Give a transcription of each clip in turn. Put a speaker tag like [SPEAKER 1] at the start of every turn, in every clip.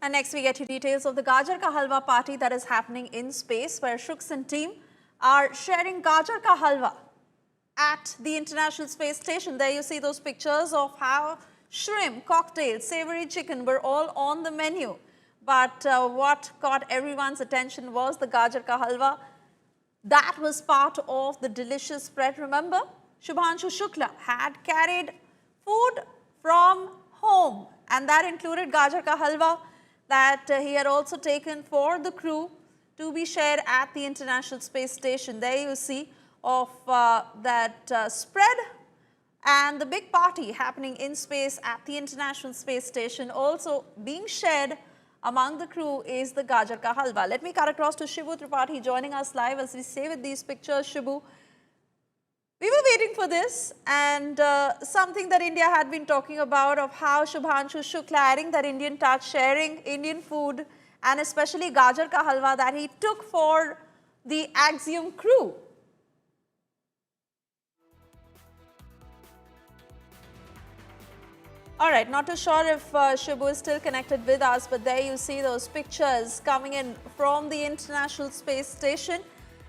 [SPEAKER 1] And next we get you details of the Gajar Ka Halwa party that is happening in space, where Shuk's and team are sharing Gajar Ka Halwa at the International Space Station. There you see those pictures of how shrimp, cocktails, savoury chicken were all on the menu. But what caught everyone's attention was the Gajar Ka Halwa. That was part of the delicious spread. Remember, Subhanshu Shukla had carried food from home, and that included Gajar Ka Halwa that he had also taken for the crew to be shared at the International Space Station. There you see of that spread and the big party happening in space at the International Space Station. Also being shared among the crew is the Gajar Ka Halwa. Let me cut across to Shibu Tripathi joining us live as we stay with these pictures. Shibu, we were waiting for this, and something that India had been talking about of how Subhanshu Shukla adding that Indian touch, sharing Indian food, and especially Gajar Ka Halwa that he took for the Axiom crew. All right, not too sure if Shibu is still connected with us, but there you see those pictures coming in from the International Space Station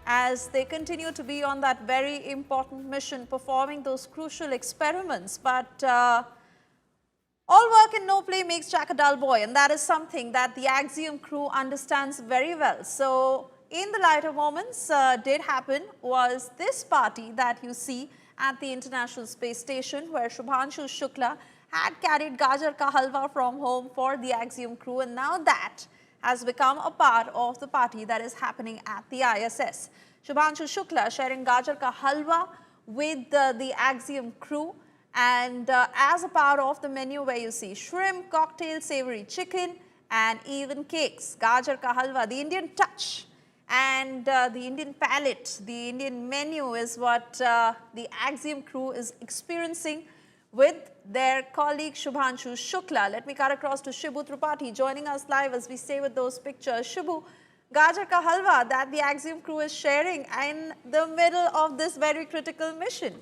[SPEAKER 1] as they continue to be on that very important mission, performing those crucial experiments. But all work and no play makes Jack a dull boy, and that is something that the Axiom crew understands very well. So in the lighter moments did happen was this party that you see at the International Space Station, where Subhanshu Shukla had carried Gajar Ka Halwa from home for the Axiom crew, and now that has become a part of the party that is happening at the ISS. Subhanshu Shukla sharing Gajar Ka Halwa with the Axiom crew, and as a part of the menu where you see shrimp, cocktail, savoury chicken, and even cakes. Gajar Ka Halwa, the Indian touch and the Indian palate, the Indian menu is what the Axiom crew is experiencing with their colleague Subhanshu Shukla. Let me cut across to Shibu Tripathi joining us live as we stay with those pictures. Shibu, Gajar Ka Halwa that the Axiom crew is sharing in the middle of this very critical mission.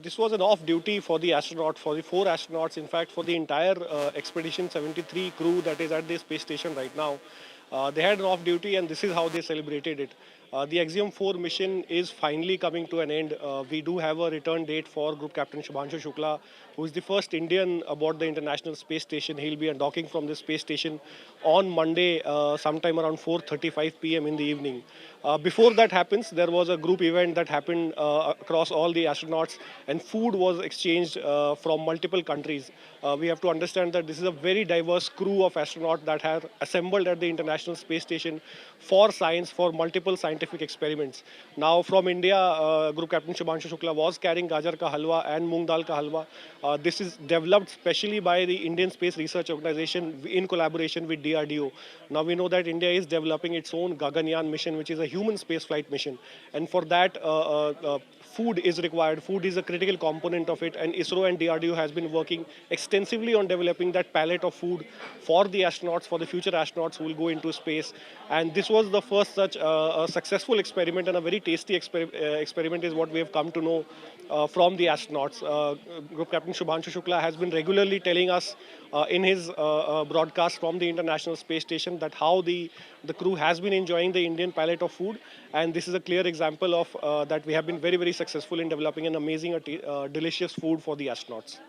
[SPEAKER 2] This was an off-duty for the astronaut, for the 4 astronauts, in fact, for the entire Expedition 73 crew that is at the space station right now. They had an off-duty, and this is how they celebrated it. The Axiom 4 mission is finally coming to an end. We do have a return date for Group Captain Subhanshu Shukla, who is the first Indian aboard the International Space Station. He'll be undocking from the space station on Monday, sometime around 4:35 p.m. in the evening. Before that happens, there was a group event that happened across all the astronauts, and food was exchanged from multiple countries. We have to understand that this is a very diverse crew of astronauts that have assembled at the International Space Station for science, for multiple scientific experiments. Now, from India, Group Captain Subhanshu Shukla was carrying Gajar Ka Halwa and moong dal ka halwa. This is developed specially by the Indian Space Research Organization in collaboration with DRDO. Now, we know that India is developing its own Gaganyaan mission, which is a human spaceflight mission, and for that food is required. Food is a critical component of it, and ISRO and DRDO has been working extensively on developing that palette of food for the astronauts, for the future astronauts who will go into space. And this was the first such successful experiment, and a very tasty experiment is what we have come to know from the astronauts. Group Captain Subhanshu Shukla has been regularly telling us in his broadcast from the International Space Station that how the crew has been enjoying the Indian palette of food, and this is a clear example of that we have been very, very successful in developing an amazing, delicious food for the astronauts.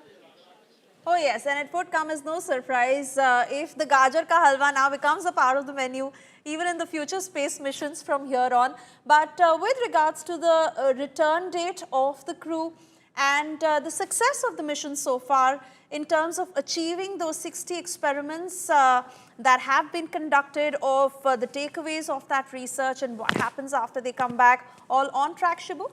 [SPEAKER 1] Oh yes, and it would come as no surprise if the Gajar Ka Halwa now becomes a part of the menu even in the future space missions from here on. But with regards to the return date of the crew and the success of the mission so far in terms of achieving those 60 experiments that have been conducted, of the takeaways of that research and what happens after they come back, all on track, Shibu?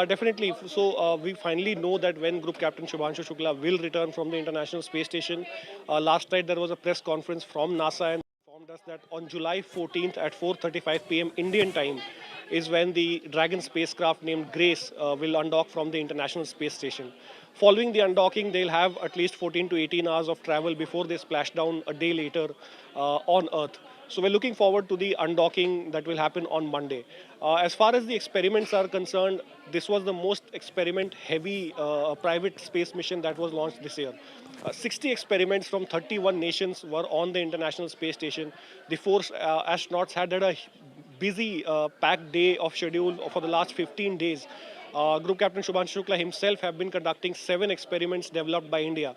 [SPEAKER 2] Definitely. So we finally know that when Group Captain Subhanshu Shukla will return from the International Space Station. Last night there was a press conference from NASA and informed us that on July 14th at 4:35 p.m. Indian time is when the Dragon spacecraft named Grace will undock from the International Space Station. Following the undocking, they'll have at least 14 to 18 hours of travel before they splash down a day later on Earth. So we're looking forward to the undocking that will happen on Monday. As far as the experiments are concerned, this was the most experiment-heavy private space mission that was launched this year. 60 experiments from 31 nations were on the International Space Station. The four astronauts had a busy, packed day of schedule for the last 15 days. Group Captain Subhanshu Shukla himself have been conducting 7 experiments developed by India.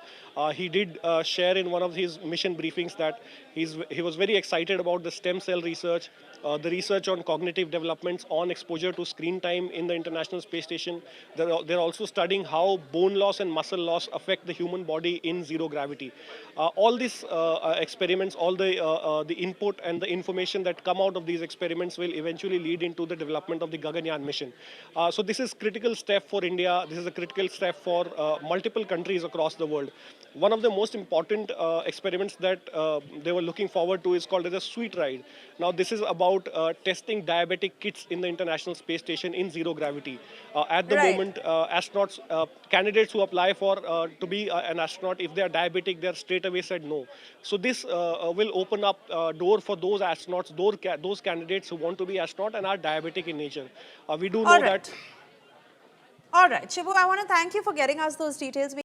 [SPEAKER 2] He did share in one of his mission briefings that he was very excited about the stem cell research, the research on cognitive developments, on exposure to screen time in the International Space Station. They're also studying how bone loss and muscle loss affect the human body in zero gravity. All these experiments, all the input and the information that come out of these experiments will eventually lead into the development of the Gaganyaan mission. So this is critical step for India. This is a critical step for multiple countries across the world. One of the most important experiments that they were looking forward to is called as a sweet ride. Now this is about testing diabetic kits in the International Space Station in zero gravity. At the
[SPEAKER 1] Right.
[SPEAKER 2] moment, astronauts, candidates who apply for to be an astronaut, if they are diabetic, they are straight away said no. So this will open up door for those astronauts, those candidates who want to be astronaut and are diabetic in nature. We do
[SPEAKER 1] All
[SPEAKER 2] know that.
[SPEAKER 1] right. All right, Shibu, I want to thank you for getting us those details.